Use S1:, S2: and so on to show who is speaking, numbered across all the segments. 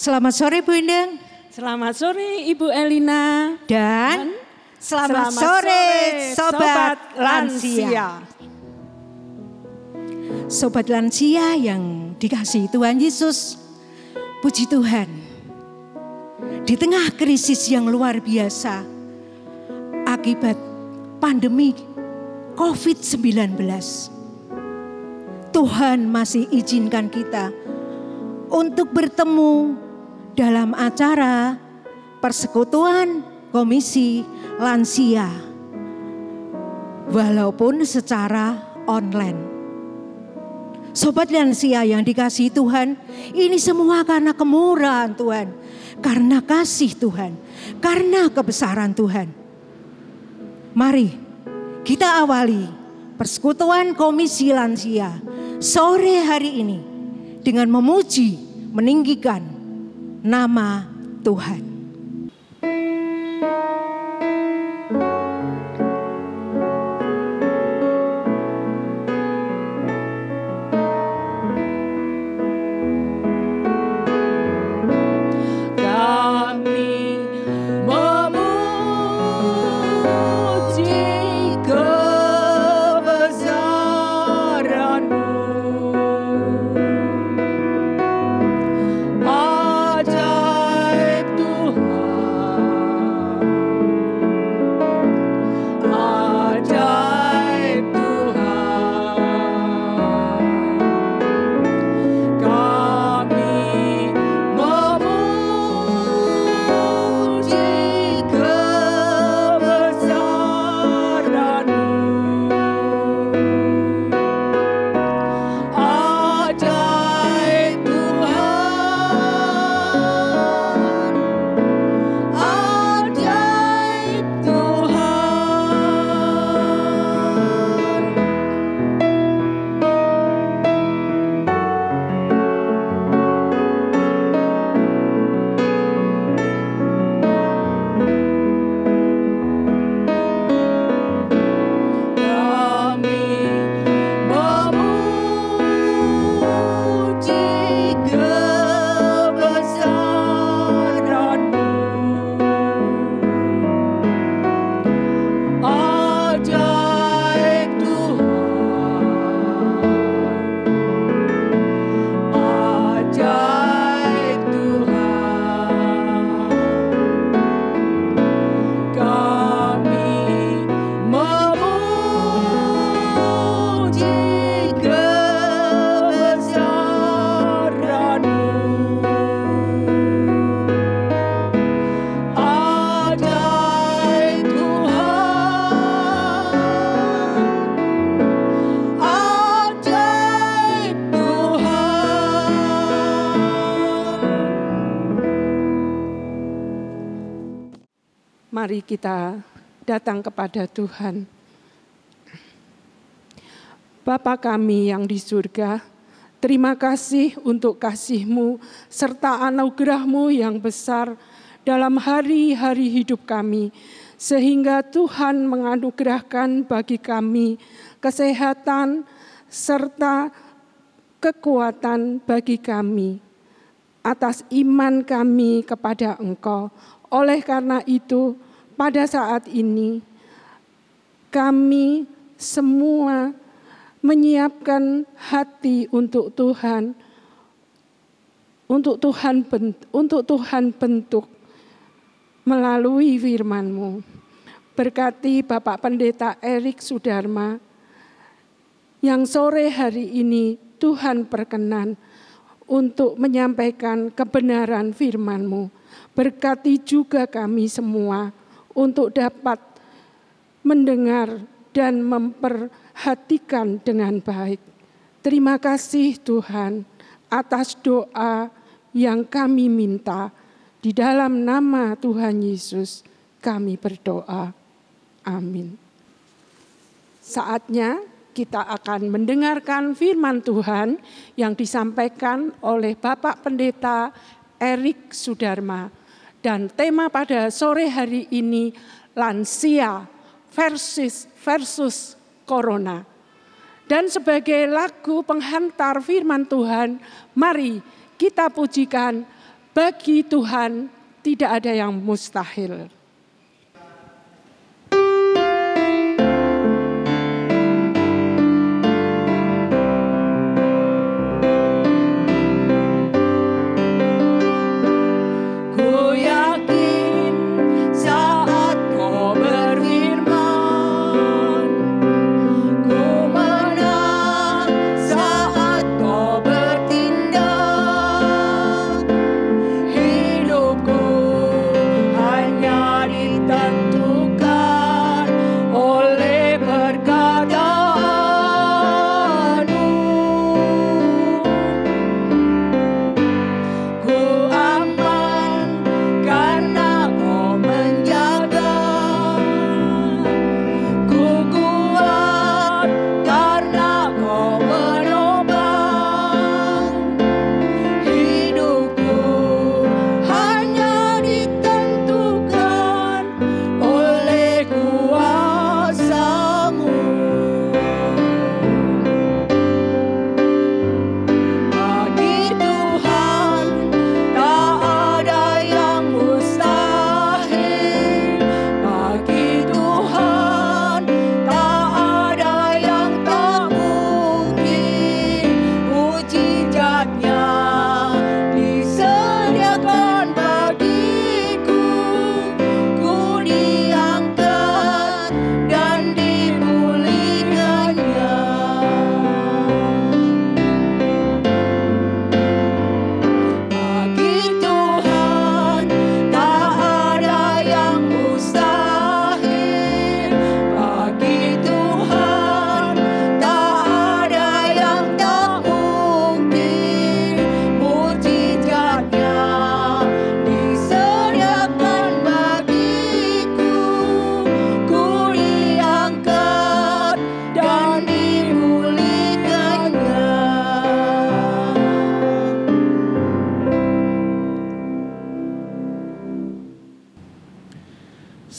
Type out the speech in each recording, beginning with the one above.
S1: Selamat sore Bu Endang.
S2: Selamat sore Ibu Elina.
S1: Dan selamat sore Sobat Lansia. Sobat Lansia yang dikasihi Tuhan Yesus. Puji Tuhan. Di tengah krisis yang luar biasa akibat pandemi COVID-19. Tuhan masih izinkan kita untuk bertemu dalam acara persekutuan Komisi Lansia. Walaupun secara online. Sobat Lansia yang dikasihi Tuhan, ini semua karena kemurahan Tuhan. Karena kasih Tuhan, karena kebesaran Tuhan. Mari kita awali persekutuan Komisi Lansia sore hari ini dengan memuji, meninggikan nama Tuhan.
S2: Mari kita datang kepada Tuhan. Bapa kami yang di surga, terima kasih untuk kasih-Mu serta anugerah-Mu yang besar dalam hari-hari hidup kami. Sehingga Tuhan menganugerahkan bagi kami kesehatan serta kekuatan bagi kami. Atas iman kami kepada Engkau. Oleh karena itu, pada saat ini kami semua menyiapkan hati untuk Tuhan, untuk Tuhan bentuk melalui firman-Mu. Berkati Bapak Pendeta Erik Sudarma yang sore hari ini Tuhan berkenan untuk menyampaikan kebenaran firman-Mu. Berkati juga kami semua untuk dapat mendengar dan memperhatikan dengan baik. Terima kasih Tuhan atas doa yang kami minta. Di dalam nama Tuhan Yesus kami berdoa. Amin. Saatnya kita akan mendengarkan firman Tuhan yang disampaikan oleh Bapak Pendeta Erik Sudarma. Dan tema pada sore hari ini lansia versus corona. Dan sebagai lagu penghantar firman Tuhan, mari kita pujikan Bagi Tuhan tidak ada yang mustahil.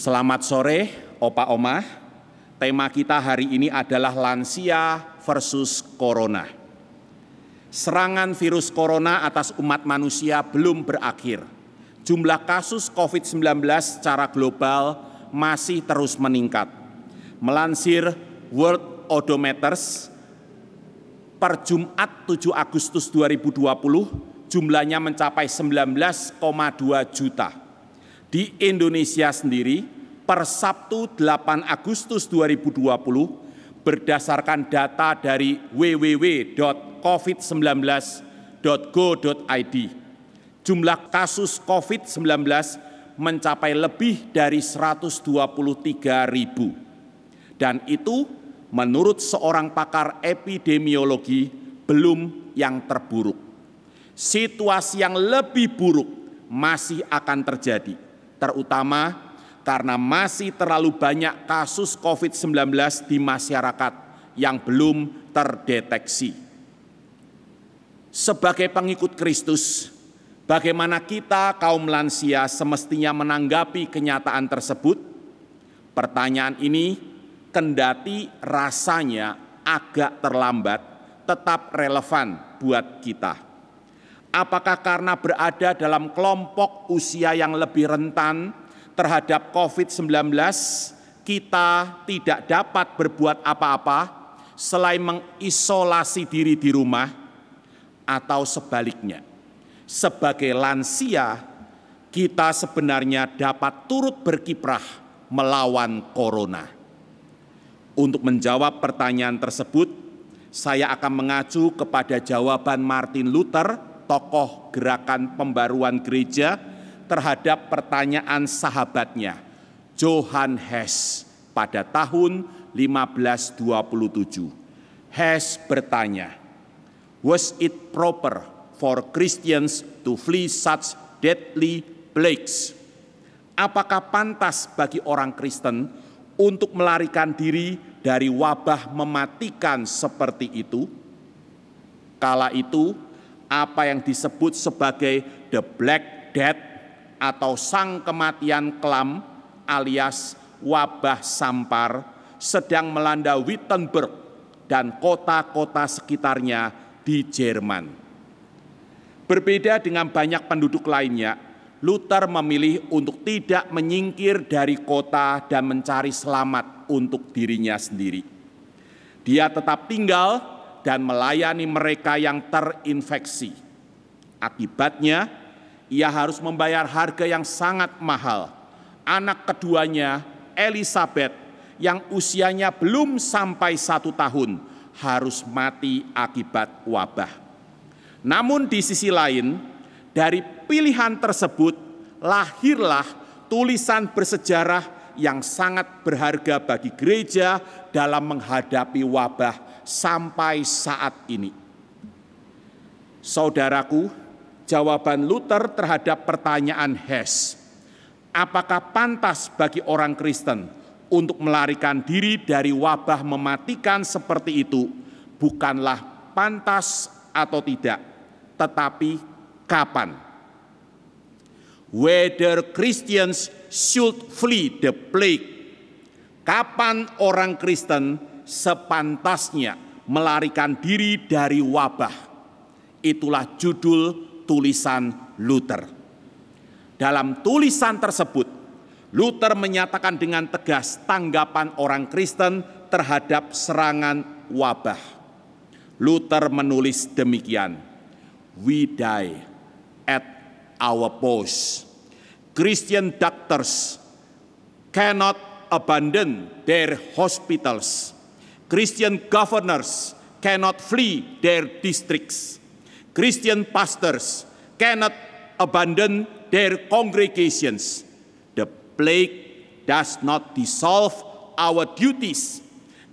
S3: Selamat sore, Opa Oma. Tema kita hari ini adalah lansia versus corona. Serangan virus corona atas umat manusia belum berakhir. Jumlah kasus COVID-19 secara global masih terus meningkat. Melansir World Odometers, per Jumat 7 Agustus 2020, jumlahnya mencapai 19,2 juta. Di Indonesia sendiri, per Sabtu 8 Agustus 2020, berdasarkan data dari www.covid19.go.id, jumlah kasus COVID-19 mencapai lebih dari 123.000. Dan itu menurut seorang pakar epidemiologi belum yang terburuk. Situasi yang lebih buruk masih akan terjadi, terutama karena masih terlalu banyak kasus COVID-19 di masyarakat yang belum terdeteksi. Sebagai pengikut Kristus, bagaimana kita kaum lansia semestinya menanggapi kenyataan tersebut? Pertanyaan ini, kendati rasanya agak terlambat, tetap relevan buat kita. Apakah karena berada dalam kelompok usia yang lebih rentan terhadap COVID-19, kita tidak dapat berbuat apa-apa selain mengisolasi diri di rumah, atau sebaliknya, sebagai lansia, kita sebenarnya dapat turut berkiprah melawan corona? Untuk menjawab pertanyaan tersebut, saya akan mengacu kepada jawaban Martin Luther, tokoh gerakan pembaruan gereja, terhadap pertanyaan sahabatnya, Johann Hess, pada tahun 1527. Hess bertanya, "Was it proper for Christians to flee such deadly plagues?" Apakah pantas bagi orang Kristen untuk melarikan diri dari wabah mematikan seperti itu? Kala itu, apa yang disebut sebagai the Black Death atau sang kematian kelam alias wabah sampar sedang melanda Wittenberg dan kota-kota sekitarnya di Jerman. Berbeda dengan banyak penduduk lainnya, Luther memilih untuk tidak menyingkir dari kota dan mencari selamat untuk dirinya sendiri. Dia tetap tinggal dan melayani mereka yang terinfeksi. Akibatnya, ia harus membayar harga yang sangat mahal. Anak keduanya, Elizabeth, yang usianya belum sampai 1 tahun, harus mati akibat wabah. Namun di sisi lain, dari pilihan tersebut lahirlah tulisan bersejarah yang sangat berharga bagi gereja dalam menghadapi wabah sampai saat ini. Saudaraku, jawaban Luther terhadap pertanyaan Hess, apakah pantas bagi orang Kristen untuk melarikan diri dari wabah mematikan seperti itu, bukanlah pantas atau tidak, tetapi kapan. Whether Christians should flee the plague. Kapan orang Kristen sepantasnya melarikan diri dari wabah. Itulah judul tulisan Luther. Dalam tulisan tersebut, Luther menyatakan dengan tegas tanggapan orang Kristen terhadap serangan wabah. Luther menulis demikian, "We die at our post. Christian doctors cannot abandon their hospitals. Christian governors cannot flee their districts. Christian pastors cannot abandon their congregations. The plague does not dissolve our duties.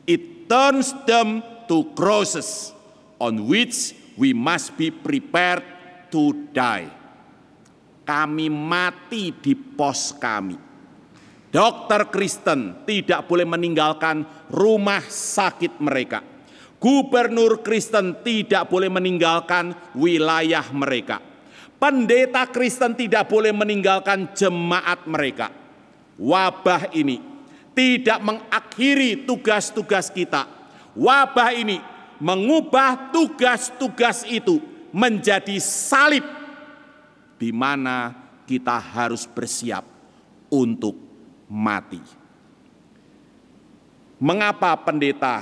S3: It turns them to crosses on which we must be prepared to die." Kami mati di pos kami. Dokter Kristen tidak boleh meninggalkan rumah sakit mereka. Gubernur Kristen tidak boleh meninggalkan wilayah mereka. Pendeta Kristen tidak boleh meninggalkan jemaat mereka. Wabah ini tidak mengakhiri tugas-tugas kita. Wabah ini mengubah tugas-tugas itu menjadi salib, di mana kita harus bersiap untuk mati. Mengapa pendeta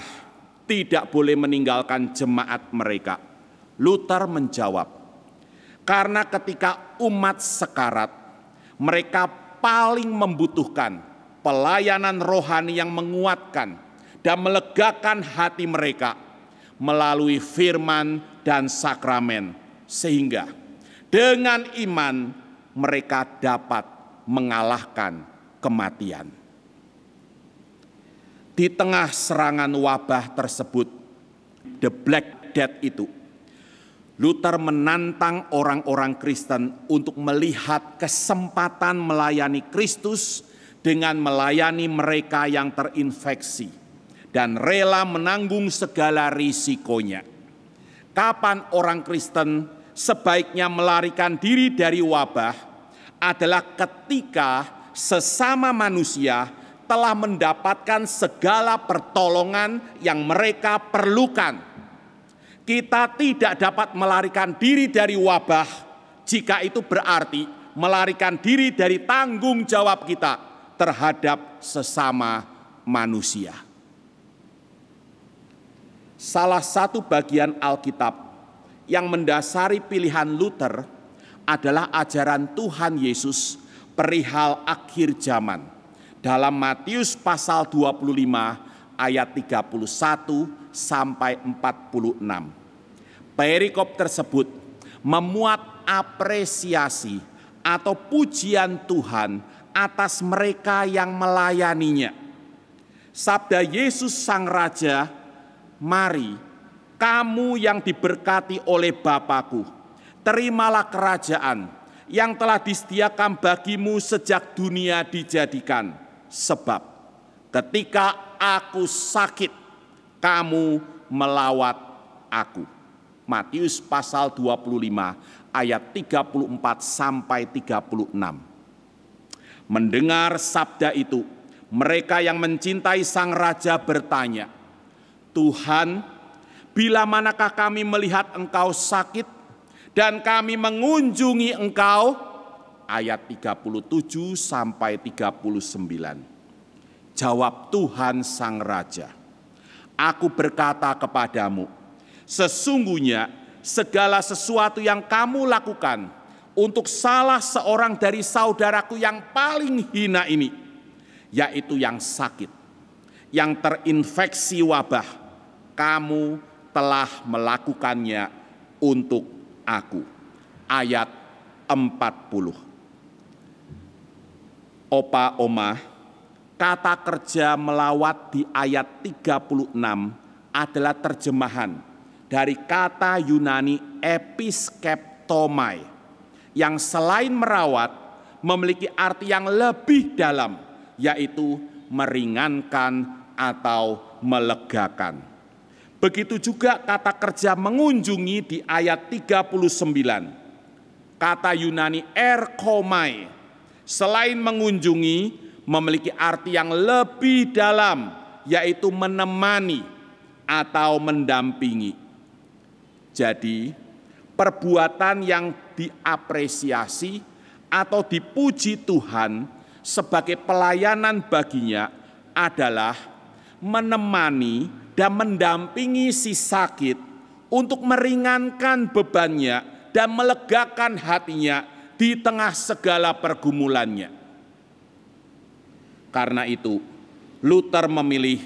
S3: tidak boleh meninggalkan jemaat mereka? Luther menjawab, karena ketika umat sekarat, mereka paling membutuhkan pelayanan rohani yang menguatkan dan melegakan hati mereka melalui firman dan sakramen, sehingga dengan iman mereka dapat mengalahkan kematian. Di tengah serangan wabah tersebut, the Black Death itu, Luther menantang orang-orang Kristen untuk melihat kesempatan melayani Kristus dengan melayani mereka yang terinfeksi dan rela menanggung segala risikonya. Kapan orang Kristen sebaiknya melarikan diri dari wabah adalah ketika sesama manusia telah mendapatkan segala pertolongan yang mereka perlukan. Kita tidak dapat melarikan diri dari wabah jika itu berarti melarikan diri dari tanggung jawab kita terhadap sesama manusia. Salah satu bagian Alkitab yang mendasari pilihan Luther adalah ajaran Tuhan Yesus perihal akhir zaman. Dalam Matius pasal 25 ayat 31 sampai 46. Perikop tersebut memuat apresiasi atau pujian Tuhan atas mereka yang melayaninya. Sabda Yesus Sang Raja, "Mari, kamu yang diberkati oleh Bapa-Ku, terimalah kerajaan yang telah disediakan bagimu sejak dunia dijadikan. Sebab ketika aku sakit, kamu melawat aku." Matius pasal 25 ayat 34 sampai 36. Mendengar sabda itu, mereka yang mencintai Sang Raja bertanya, "Tuhan, bila manakah kami melihat Engkau sakit Dan kami mengunjungi engkau, ayat 37 sampai 39. Jawab Tuhan Sang Raja, aku berkata kepadamu, sesungguhnya segala sesuatu yang kamu lakukan untuk salah seorang dari saudaraku yang paling hina ini, yaitu yang sakit, yang terinfeksi wabah, kamu telah melakukannya untuk aku. Ayat 40. Opa Oma, kata kerja melawat di ayat 36 adalah terjemahan dari kata Yunani episkeptomai, yang selain merawat memiliki arti yang lebih dalam, yaitu meringankan atau melegakan. Begitu juga kata kerja mengunjungi di ayat 39. Kata Yunani erkomai, selain mengunjungi, memiliki arti yang lebih dalam, yaitu menemani atau mendampingi. Jadi, perbuatan yang diapresiasi atau dipuji Tuhan sebagai pelayanan baginya adalah menemani dan mendampingi si sakit untuk meringankan bebannya dan melegakan hatinya di tengah segala pergumulannya. Karena itu, Luther memilih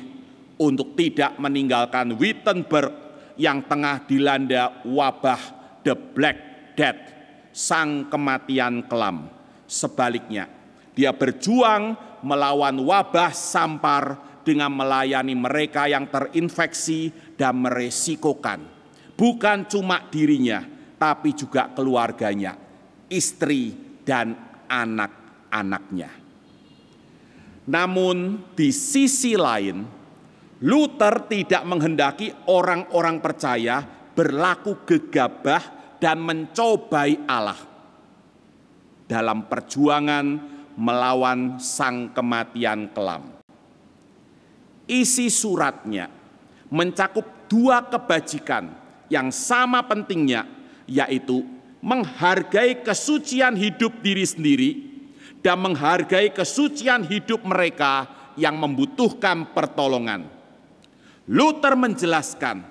S3: untuk tidak meninggalkan Wittenberg yang tengah dilanda wabah the Black Death, sang kematian kelam. Sebaliknya, dia berjuang melawan wabah sampar dengan melayani mereka yang terinfeksi dan meresikokan bukan cuma dirinya, tapi juga keluarganya, istri dan anak-anaknya. Namun di sisi lain, Luther tidak menghendaki orang-orang percaya berlaku gegabah dan mencobai Allah dalam perjuangan melawan sang kematian kelam. Isi suratnya mencakup dua kebajikan yang sama pentingnya, yaitu menghargai kesucian hidup diri sendiri dan menghargai kesucian hidup mereka yang membutuhkan pertolongan. Luther menjelaskan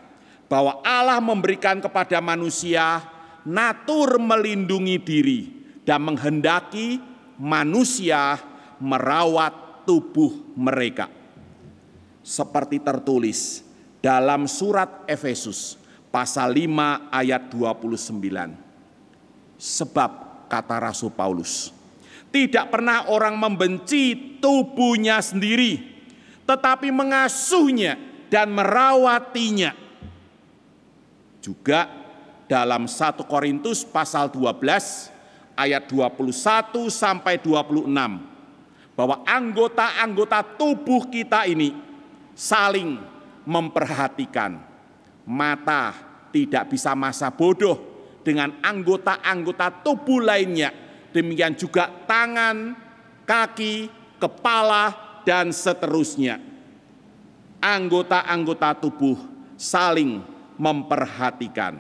S3: bahwa Allah memberikan kepada manusia natur melindungi diri dan menghendaki manusia merawat tubuh mereka. Seperti tertulis dalam surat Efesus pasal 5 ayat 29. Sebab kata Rasul Paulus, tidak pernah orang membenci tubuhnya sendiri, tetapi mengasuhnya dan merawatinya. Juga dalam 1 Korintus pasal 12 ayat 21 sampai 26, bahwa anggota-anggota tubuh kita ini saling memperhatikan. Mata tidak bisa masa bodoh dengan anggota-anggota tubuh lainnya. Demikian juga tangan, kaki, kepala, dan seterusnya. Anggota-anggota tubuh saling memperhatikan.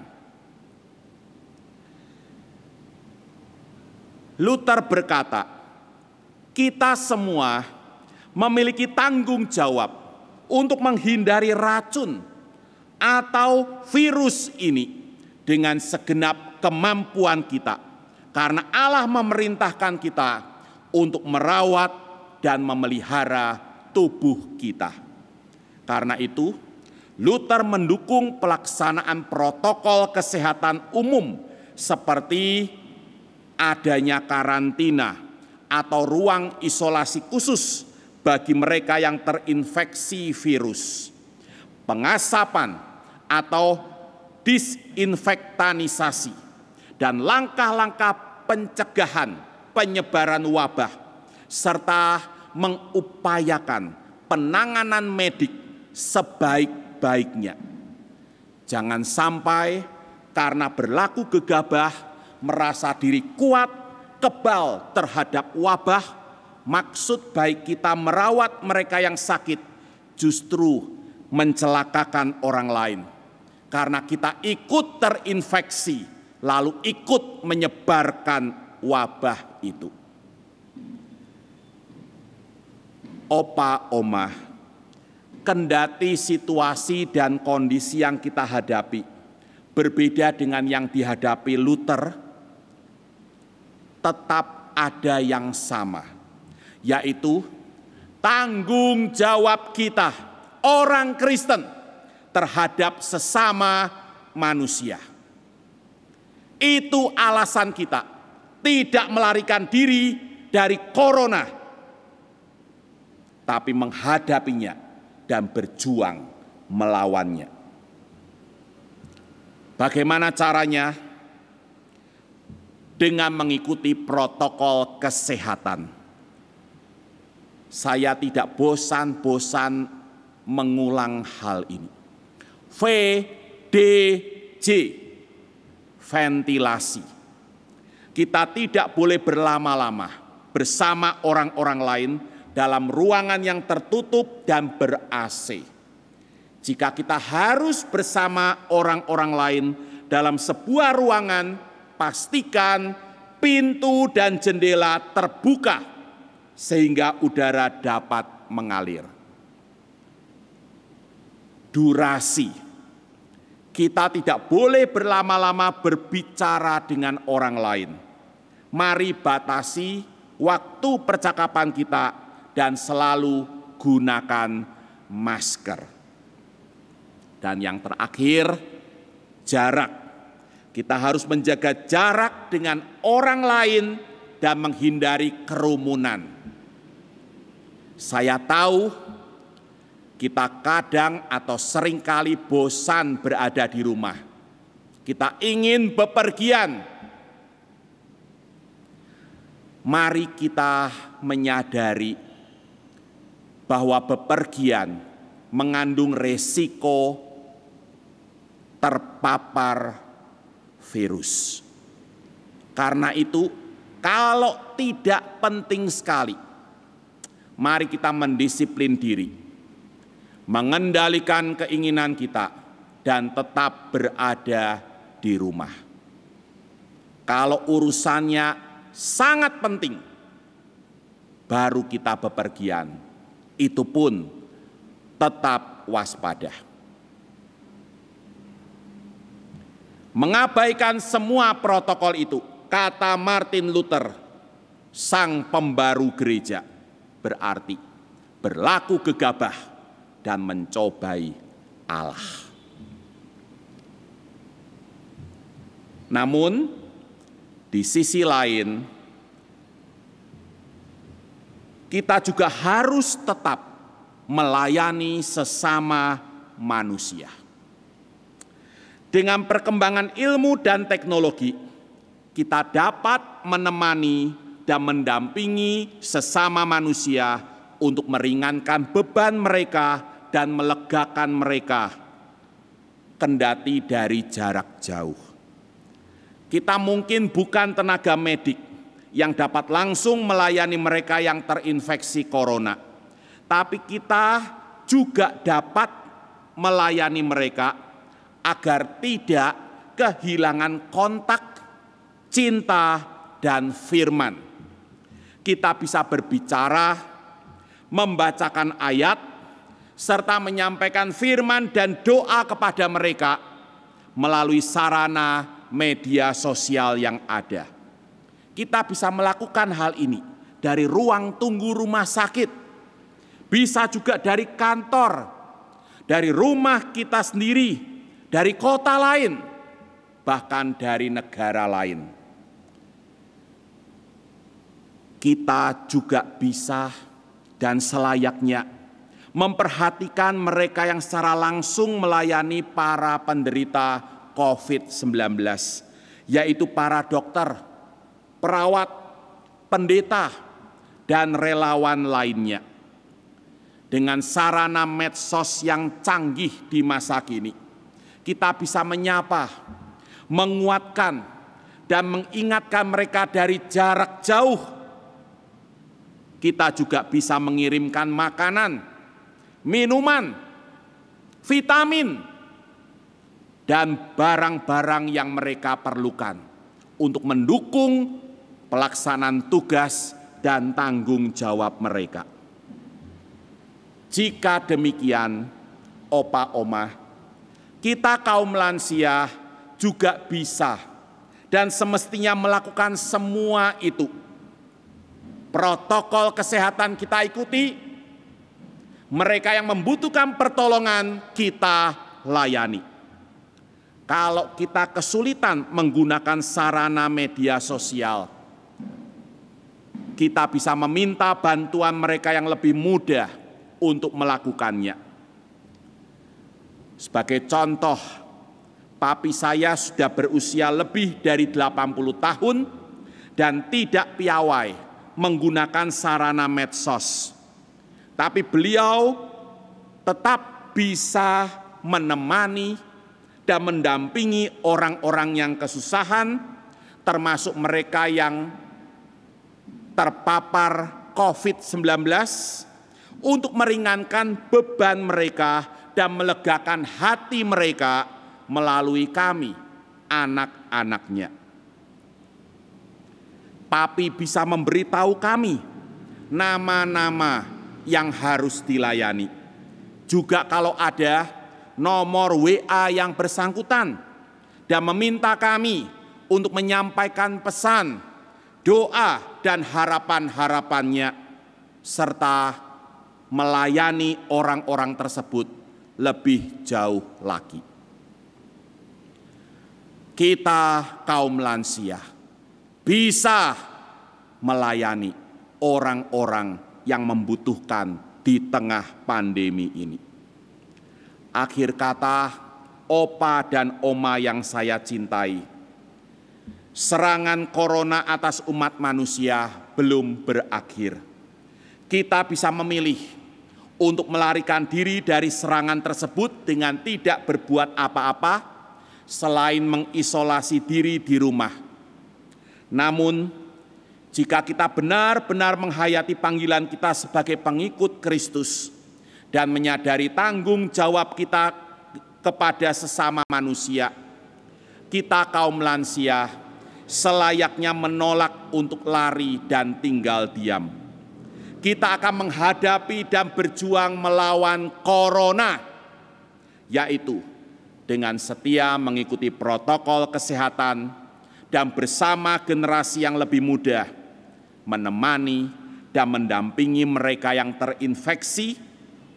S3: Luther berkata, kita semua memiliki tanggung jawab untuk menghindari racun atau virus ini dengan segenap kemampuan kita. Karena Allah memerintahkan kita untuk merawat dan memelihara tubuh kita. Karena itu, Luther mendukung pelaksanaan protokol kesehatan umum seperti adanya karantina atau ruang isolasi khusus bagi mereka yang terinfeksi virus, pengasapan atau disinfektanisasi, dan langkah-langkah pencegahan penyebaran wabah, serta mengupayakan penanganan medik sebaik-baiknya. Jangan sampai karena berlaku gegabah, merasa diri kuat, kebal terhadap wabah, maksud baik kita merawat mereka yang sakit justru mencelakakan orang lain. Karena kita ikut terinfeksi lalu ikut menyebarkan wabah itu. Opa, oma, kendati situasi dan kondisi yang kita hadapi berbeda dengan yang dihadapi Luther, tetap ada yang sama, yaitu tanggung jawab kita, orang Kristen, terhadap sesama manusia. Itu alasan kita tidak melarikan diri dari corona, tapi menghadapinya dan berjuang melawannya. Bagaimana caranya? Dengan mengikuti protokol kesehatan. Saya tidak bosan-bosan mengulang hal ini. VDJ, ventilasi. Kita tidak boleh berlama-lama bersama orang-orang lain dalam ruangan yang tertutup dan ber-AC. Jika kita harus bersama orang-orang lain dalam sebuah ruangan, pastikan pintu dan jendela terbuka sehingga udara dapat mengalir. Durasi. Kita tidak boleh berlama-lama berbicara dengan orang lain. Mari batasi waktu percakapan kita dan selalu gunakan masker. Dan yang terakhir, jarak. Kita harus menjaga jarak dengan orang lain dan menghindari kerumunan. Saya tahu kita kadang atau seringkali bosan berada di rumah. Kita ingin bepergian. Mari kita menyadari bahwa bepergian mengandung resiko terpapar virus. Karena itu, kalau tidak penting sekali, mari kita mendisiplin diri, mengendalikan keinginan kita, dan tetap berada di rumah. Kalau urusannya sangat penting, baru kita bepergian. Itu pun tetap waspada. Mengabaikan semua protokol itu, kata Martin Luther, sang pembaru gereja, berarti berlaku gegabah dan mencobai Allah. Namun, di sisi lain, kita juga harus tetap melayani sesama manusia. Dengan perkembangan ilmu dan teknologi, kita dapat menemani dan mendampingi sesama manusia untuk meringankan beban mereka dan melegakan mereka, kendati dari jarak jauh. Kita mungkin bukan tenaga medik yang dapat langsung melayani mereka yang terinfeksi corona, tapi kita juga dapat melayani mereka agar tidak kehilangan kontak, cinta, dan firman. Kita bisa berbicara, membacakan ayat, serta menyampaikan firman dan doa kepada mereka melalui sarana media sosial yang ada. Kita bisa melakukan hal ini dari ruang tunggu rumah sakit, bisa juga dari kantor, dari rumah kita sendiri, dari kota lain, bahkan dari negara lain. Kita juga bisa dan selayaknya memperhatikan mereka yang secara langsung melayani para penderita COVID-19, yaitu para dokter, perawat, pendeta, dan relawan lainnya. Dengan sarana medsos yang canggih di masa kini, kita bisa menyapa, menguatkan, dan mengingatkan mereka dari jarak jauh. Kita juga bisa mengirimkan makanan, minuman, vitamin, dan barang-barang yang mereka perlukan untuk mendukung pelaksanaan tugas dan tanggung jawab mereka. Jika demikian, opa oma, kita kaum lansia juga bisa dan semestinya melakukan semua itu. Protokol kesehatan kita ikuti, mereka yang membutuhkan pertolongan kita layani. Kalau kita kesulitan menggunakan sarana media sosial, kita bisa meminta bantuan mereka yang lebih mudah untuk melakukannya. Sebagai contoh, papi saya sudah berusia lebih dari 80 tahun dan tidak piawai menggunakan sarana medsos. Tapi beliau tetap bisa menemani dan mendampingi orang-orang yang kesusahan, termasuk mereka yang terpapar COVID-19, untuk meringankan beban mereka dan melegakan hati mereka melalui kami, anak-anaknya. Papi bisa memberitahu kami nama-nama yang harus dilayani. Juga kalau ada nomor WA yang bersangkutan dan meminta kami untuk menyampaikan pesan, doa, dan harapan-harapannya, serta melayani orang-orang tersebut lebih jauh lagi. Kita kaum lansia bisa melayani orang-orang yang membutuhkan di tengah pandemi ini. Akhir kata, opa dan oma yang saya cintai, serangan corona atas umat manusia belum berakhir. Kita bisa memilih untuk melarikan diri dari serangan tersebut dengan tidak berbuat apa-apa selain mengisolasi diri di rumah. Namun, jika kita benar-benar menghayati panggilan kita sebagai pengikut Kristus dan menyadari tanggung jawab kita kepada sesama manusia, kita kaum lansia selayaknya menolak untuk lari dan tinggal diam. Kita akan menghadapi dan berjuang melawan corona, yaitu dengan setia mengikuti protokol kesehatan dan bersama generasi yang lebih muda, menemani dan mendampingi mereka yang terinfeksi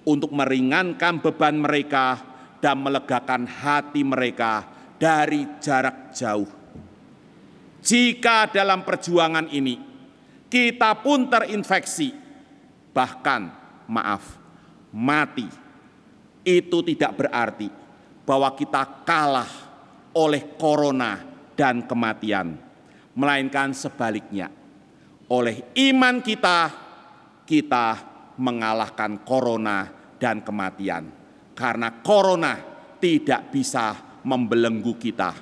S3: untuk meringankan beban mereka dan melegakan hati mereka dari jarak jauh. Jika dalam perjuangan ini kita pun terinfeksi, bahkan mati, itu tidak berarti bahwa kita kalah oleh corona dan kematian, melainkan sebaliknya, oleh iman kita mengalahkan corona dan kematian, karena corona tidak bisa membelenggu kita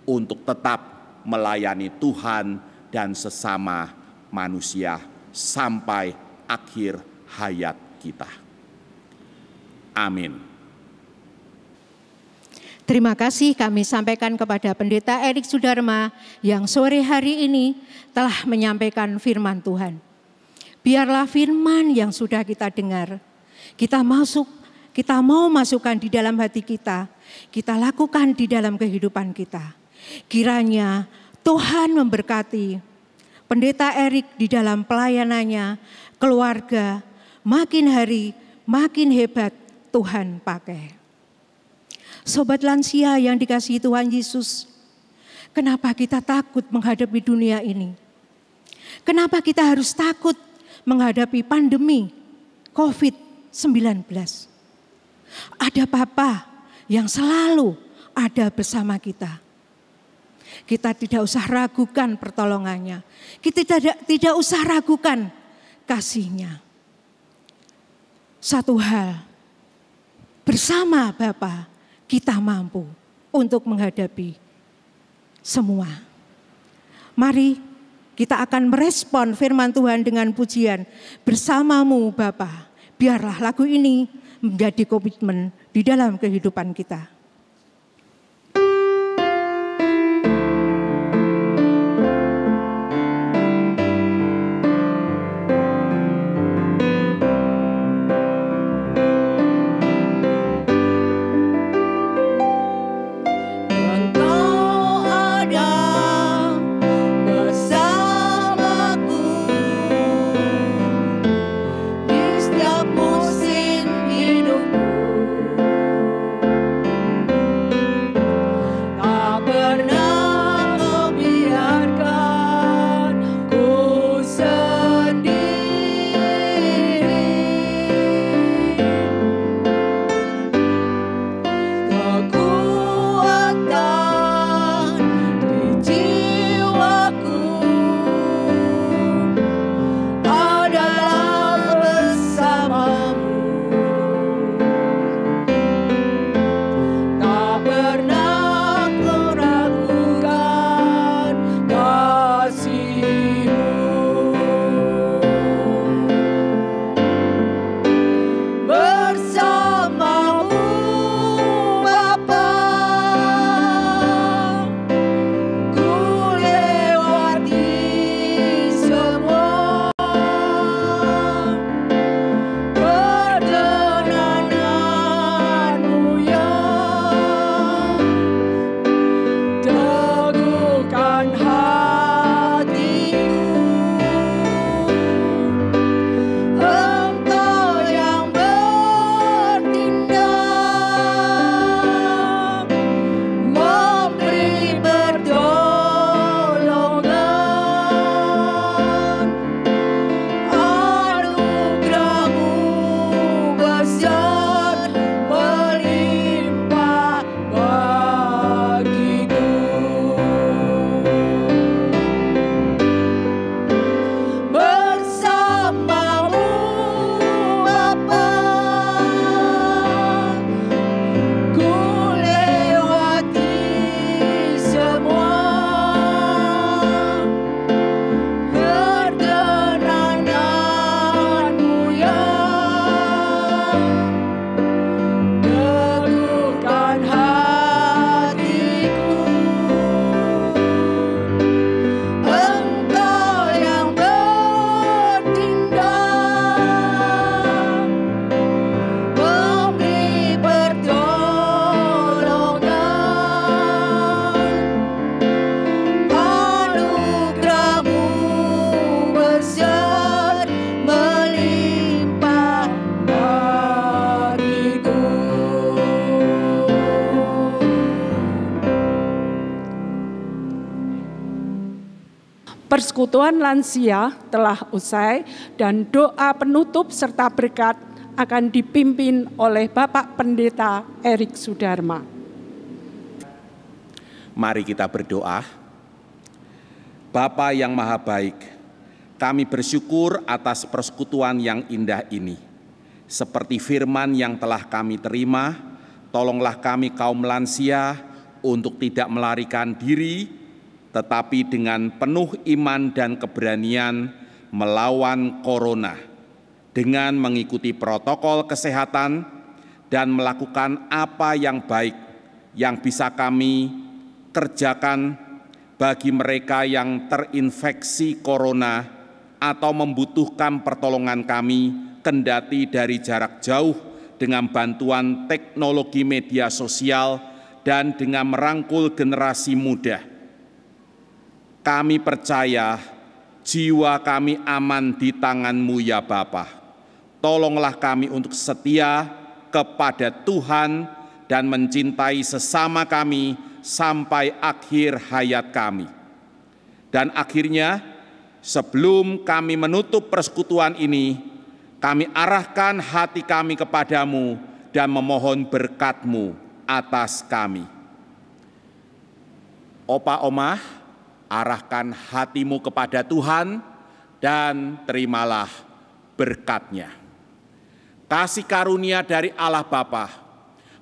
S3: untuk tetap melayani Tuhan dan sesama manusia sampai akhir hayat kita. Amin.
S1: Terima kasih kami sampaikan kepada Pendeta Erik Sudarma yang sore hari ini telah menyampaikan firman Tuhan. Biarlah firman yang sudah kita dengar, kita mau masukkan di dalam hati kita lakukan di dalam kehidupan kita. Kiranya Tuhan memberkati Pendeta Erik di dalam pelayanannya, keluarga, makin hari makin hebat Tuhan pakai. Sobat lansia yang dikasihi Tuhan Yesus, kenapa kita takut menghadapi dunia ini? Kenapa kita harus takut menghadapi pandemi COVID-19? Ada Bapa yang selalu ada bersama kita. Kita tidak usah ragukan pertolongannya. Kita tidak usah ragukan kasih-Nya. Satu hal, bersama Bapa kita mampu untuk menghadapi semua. Mari kita akan merespon firman Tuhan dengan pujian, bersamamu Bapa. Biarlah lagu ini menjadi komitmen di dalam kehidupan kita.
S2: persekutuan lansia telah usai dan doa penutup serta berkat akan dipimpin oleh Bapak Pendeta Erik Sudarma.
S3: Mari kita berdoa. Bapa yang Maha Baik, kami bersyukur atas persekutuan yang indah ini. Seperti firman yang telah kami terima, tolonglah kami kaum lansia untuk tidak melarikan diri, tetapi dengan penuh iman dan keberanian melawan corona, dengan mengikuti protokol kesehatan dan melakukan apa yang baik yang bisa kami kerjakan bagi mereka yang terinfeksi corona atau membutuhkan pertolongan kami kendati dari jarak jauh dengan bantuan teknologi media sosial dan dengan merangkul generasi muda. Kami percaya jiwa kami aman di tangan-Mu ya Bapa. Tolonglah kami untuk setia kepada Tuhan dan mencintai sesama kami sampai akhir hayat kami. Dan akhirnya, sebelum kami menutup persekutuan ini, kami arahkan hati kami kepadamu dan memohon berkat-Mu atas kami. Opa Oma, arahkan hatimu kepada Tuhan dan terimalah berkat-Nya. Kasih karunia dari Allah Bapa,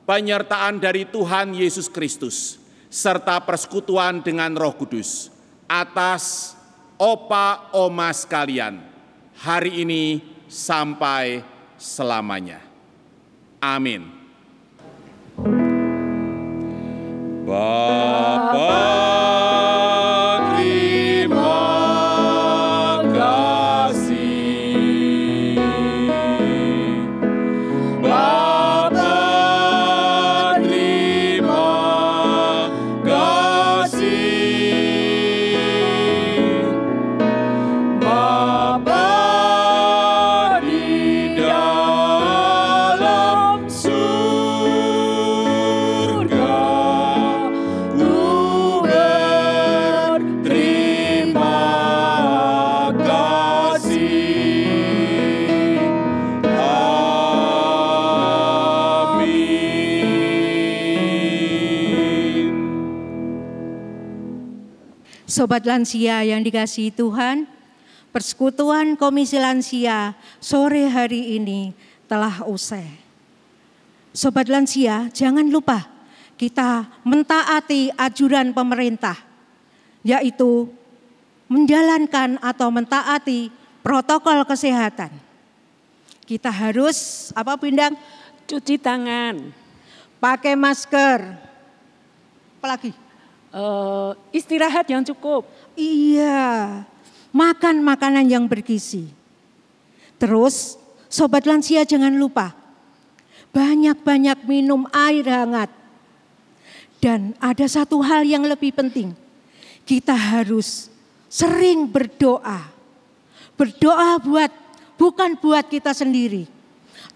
S3: penyertaan dari Tuhan Yesus Kristus, serta persekutuan dengan Roh Kudus atas Opa Oma sekalian, hari ini sampai selamanya. Amin. Bapa,
S1: Sobat lansia yang dikasihi Tuhan, persekutuan Komisi Lansia sore hari ini telah usai. Sobat lansia, jangan lupa kita mentaati anjuran pemerintah, yaitu menjalankan atau mentaati protokol kesehatan. Kita harus apa Bindang?
S2: Cuci tangan,
S1: pakai masker, apalagi?
S2: Istirahat yang cukup.
S1: Iya, makan makanan yang bergizi. Terus, sobat lansia jangan lupa, banyak-banyak minum air hangat. Dan ada satu hal yang lebih penting, kita harus sering berdoa. Berdoa bukan buat kita sendiri,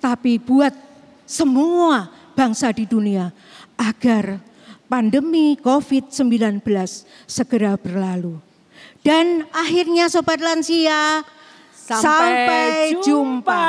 S1: tapi buat semua bangsa di dunia agar pandemi COVID-19 segera berlalu. Dan akhirnya sobat lansia, sampai jumpa.